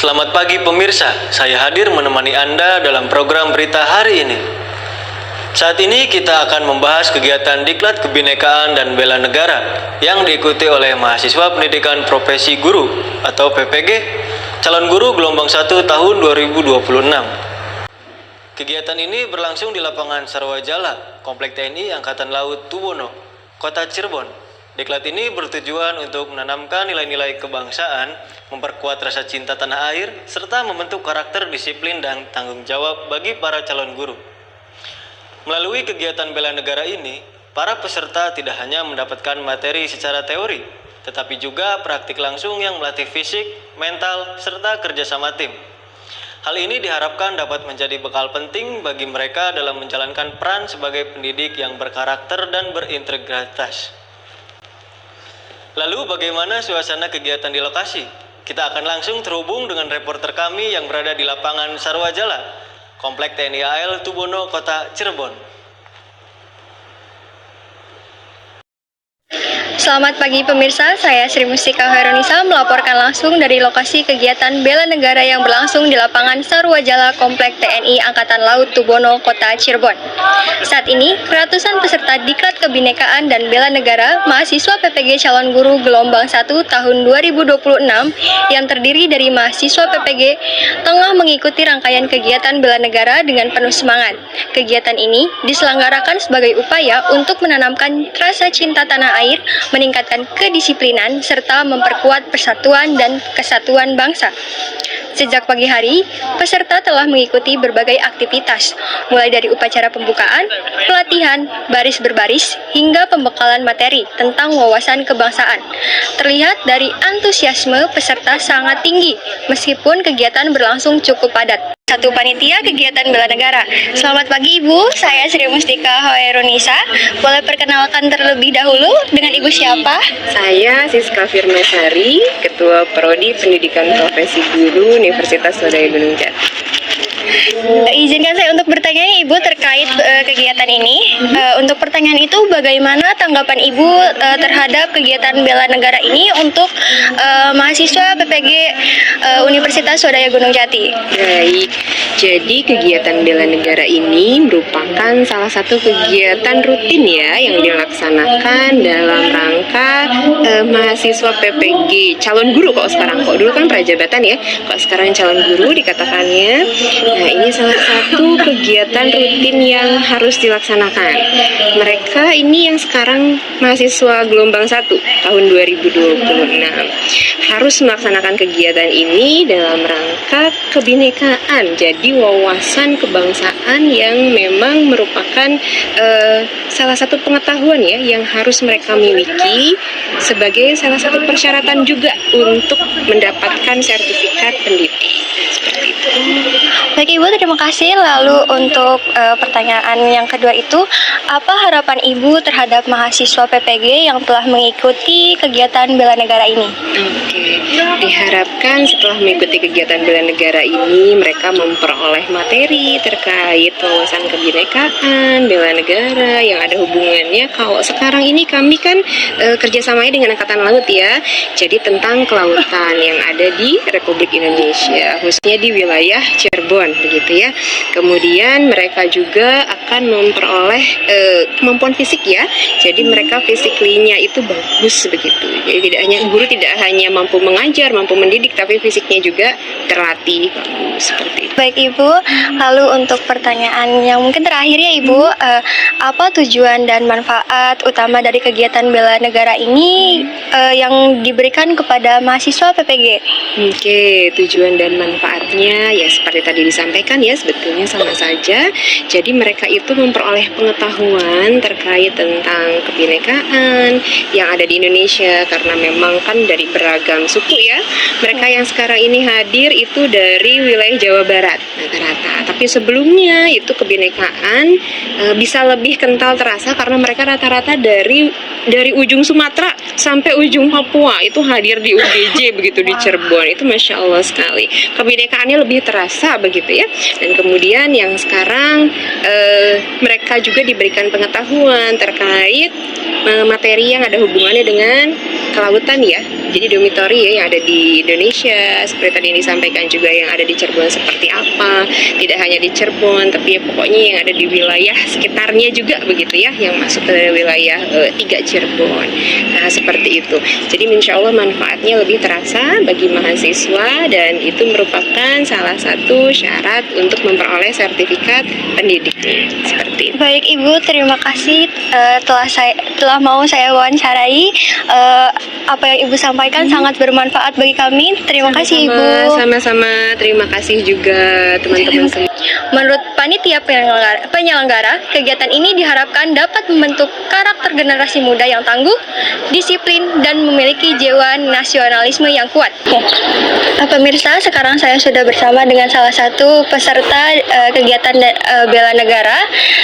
Selamat pagi pemirsa, saya hadir menemani Anda dalam program berita hari ini. Saat ini kita akan membahas kegiatan Diklat Kebinekaan dan Bela Negara yang diikuti oleh mahasiswa pendidikan profesi guru atau PPG, calon guru gelombang 1 tahun 2026. Kegiatan ini berlangsung di lapangan Sarwajala, Komplek TNI Angkatan Laut Tubono, Kota Cirebon. Diklat ini bertujuan untuk menanamkan nilai-nilai kebangsaan, memperkuat rasa cinta tanah air, serta membentuk karakter disiplin dan tanggung jawab bagi para calon guru. Melalui kegiatan bela negara ini, para peserta tidak hanya mendapatkan materi secara teori, tetapi juga praktik langsung yang melatih fisik, mental, serta kerjasama tim. Hal ini diharapkan dapat menjadi bekal penting bagi mereka dalam menjalankan peran sebagai pendidik yang berkarakter dan berintegritas. Lalu bagaimana suasana kegiatan di lokasi? Kita akan langsung terhubung dengan reporter kami yang berada di lapangan Sarwajala, Komplek TNI AL Tubono, Kota Cirebon. Selamat pagi pemirsa, saya Sri Mustika Hoeronisa melaporkan langsung dari lokasi kegiatan bela negara yang berlangsung di lapangan Sarwajala Komplek TNI Angkatan Laut Tubono, Kota Cirebon. Saat ini, ratusan peserta Diklat Kebinekaan dan Bela Negara mahasiswa PPG calon guru gelombang 1 tahun 2026 yang terdiri dari mahasiswa PPG tengah mengikuti rangkaian kegiatan bela negara dengan penuh semangat. Kegiatan ini diselenggarakan sebagai upaya untuk menanamkan rasa cinta tanah air, meningkatkan kedisiplinan, serta memperkuat persatuan dan kesatuan bangsa. Sejak pagi hari, peserta telah mengikuti berbagai aktivitas, mulai dari upacara pembukaan, pelatihan, baris berbaris, hingga pembekalan materi tentang wawasan kebangsaan. Terlihat dari antusiasme peserta sangat tinggi, meskipun kegiatan berlangsung cukup padat. Satu panitia kegiatan bela negara. Selamat pagi Ibu, saya Sri Mustika Hoeronisa. Boleh perkenalkan terlebih dahulu dengan Ibu siapa? Saya Siska Firmasari, Ketua Prodi Pendidikan Profesi Guru Universitas Swadaya Gunung Jati. Izinkan saya untuk bertanya Ibu terkait kegiatan ini. Untuk pertanyaan itu, bagaimana tanggapan Ibu terhadap kegiatan bela negara ini untuk mahasiswa PPG Universitas Swadaya Gunung Jati? Baik, jadi kegiatan bela negara ini merupakan salah satu kegiatan rutin ya yang dilaksanakan dalam rangka mahasiswa PPG calon guru kok sekarang. Kok dulu kan prajabatan ya, kok sekarang calon guru dikatakannya. Nah, ini salah satu kegiatan rutin yang harus dilaksanakan. Mereka ini yang sekarang mahasiswa gelombang 1 tahun 2026 harus melaksanakan kegiatan ini dalam rangka kebinekaan. Jadi wawasan kebangsaan yang memang merupakan salah satu pengetahuan ya yang harus mereka miliki sebagai salah satu persyaratan juga untuk mendapatkan sertifikat pendidik. Seperti itu. Baik Ibu, terima kasih. Lalu untuk pertanyaan yang kedua itu, apa harapan Ibu terhadap mahasiswa PPG yang telah mengikuti kegiatan bela negara ini? Oke, diharapkan setelah mengikuti kegiatan bela negara ini mereka memperoleh materi terkait wawasan kebinekaan, bela negara yang ada hubungannya. Kalau sekarang ini kami kan kerjasamanya dengan Angkatan Laut ya, jadi tentang kelautan yang ada di Republik Indonesia, khususnya di wilayah Cirebon begitu ya. Kemudian mereka juga akan memperoleh kemampuan fisik ya. Jadi mereka fisiklinya itu bagus begitu. Jadi guru tidak hanya mampu mengajar, mampu mendidik, tapi fisiknya juga terlatih bagus seperti itu. Baik Ibu, lalu untuk pertanyaan yang mungkin terakhir ya Ibu, apa tujuan dan manfaat utama dari kegiatan bela negara ini yang diberikan kepada mahasiswa PPG? Oke, tujuan dan manfaatnya ya seperti tadi disampaikan ya, sebetulnya sama saja. Jadi mereka itu memperoleh pengetahuan terkait tentang kebinekaan yang ada di Indonesia, karena memang kan dari beragam suku ya. Mereka yang sekarang ini hadir itu dari wilayah Jawa Barat rata-rata. Tapi sebelumnya itu kebinekaan bisa lebih kental terasa karena mereka rata-rata dari ujung Sumatera sampai ujung Papua itu hadir di UGJ begitu di Cirebon. Itu Masya Allah sekali. Kebinekaannya lebih terasa begitu ya. Dan kemudian yang sekarang mereka juga diberikan pengetahuan terkait materi yang ada hubungannya dengan kelautan ya. Jadi dormitory ya yang ada di Indonesia seperti tadi yang disampaikan juga yang ada di Cirebon seperti apa. Tidak hanya di Cirebon tapi ya pokoknya yang ada di wilayah sekitarnya juga begitu ya, yang masuk ke wilayah 3 Cirebon. Nah seperti itu. Jadi insya Allah manfaatnya lebih terasa bagi mahasiswa dan itu merupakan salah satu syarat untuk memperoleh sertifikat pendidiknya. Seperti itu. Baik Ibu, terima kasih telah mau saya wawancarai. Apa yang Ibu sampaikan sangat bermanfaat bagi kami. Terima kasih Ibu. Sama-sama, terima kasih juga teman-teman semua. Menurut panitia penyelenggara, kegiatan ini diharapkan dapat membentuk karakter generasi muda yang tangguh, disiplin, dan memiliki jiwa nasionalisme yang kuat. Pemirsa, sekarang saya sudah bersama dengan salah satu peserta kegiatan Bela Negara.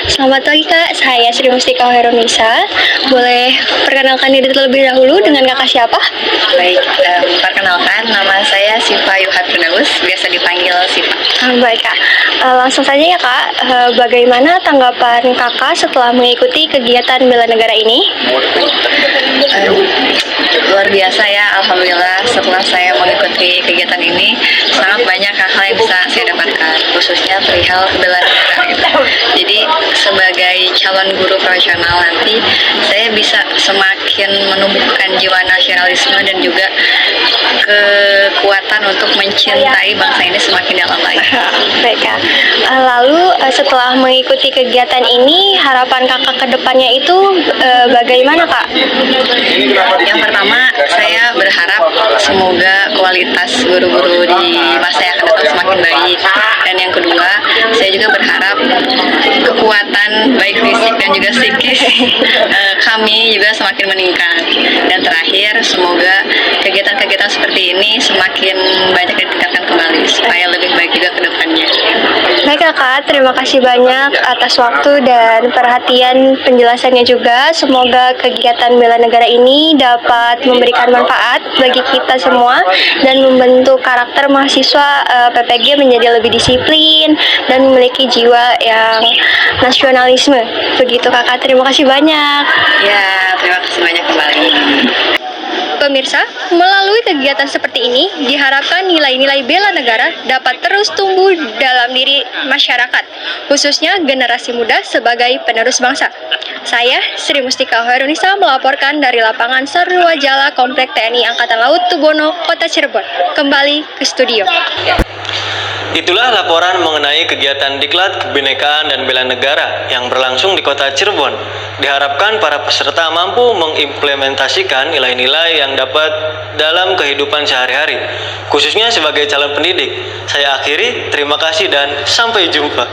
Selamat pagi Kak, saya Sri Mustika Hoirunisa. Boleh perkenalkan diri terlebih dahulu dengan kakak siapa? Baik, perkenalkan nama saya Siva Yuhat Firdaus, biasa dipanggil Siva. Baik Kak, langsung saja ya Kak, bagaimana tanggapan kakak setelah mengikuti kegiatan Bela Negara ini? Luar biasa ya, alhamdulillah setelah saya mengikuti kegiatan ini sangat banyak hal-hal yang bisa saya dapatkan, khususnya perihal bela negara gitu. Jadi sebagai calon guru profesional nanti saya bisa semakin menumbuhkan jiwa nasionalisme dan juga kekuatan untuk mencintai bangsa ini semakin dalam lagi. Baik Kak, lalu setelah mengikuti kegiatan ini harapan kakak ke depannya itu bagaimana Kak? Yang pertama, saya berharap semoga kualitas guru-guru di masa yang akan datang semakin baik. Dan yang kedua, saya juga berharap kekuatan baik fisik dan juga psikis kami juga semakin meningkat. Dan terakhir, semoga kegiatan-kegiatan seperti ini semakin banyak ditingkatkan kembali supaya lebih baik juga ke depannya. Baik Kakak, terima kasih banyak atas waktu dan perhatian penjelasannya juga. Semoga kegiatan Bela Negara ini dapat memberikan manfaat bagi kita semua dan membentuk karakter mahasiswa PPG menjadi lebih disiplin dan memiliki jiwa yang nasionalisme. Begitu Kakak, terima kasih banyak. Ya, terima kasih banyak kembali. Pemirsa, melalui kegiatan seperti ini, diharapkan nilai-nilai bela negara dapat terus tumbuh dalam diri masyarakat, khususnya generasi muda sebagai penerus bangsa. Saya, Sri Mustika Hoirunisa, melaporkan dari lapangan Sarwajala Komplek TNI Angkatan Laut Tubono, Kota Cirebon. Kembali ke studio. Itulah laporan mengenai kegiatan Diklat Kebinekaan dan Bela Negara yang berlangsung di Kota Cirebon. Diharapkan para peserta mampu mengimplementasikan nilai-nilai yang dapat dalam kehidupan sehari-hari, khususnya sebagai calon pendidik. Saya akhiri, terima kasih dan sampai jumpa.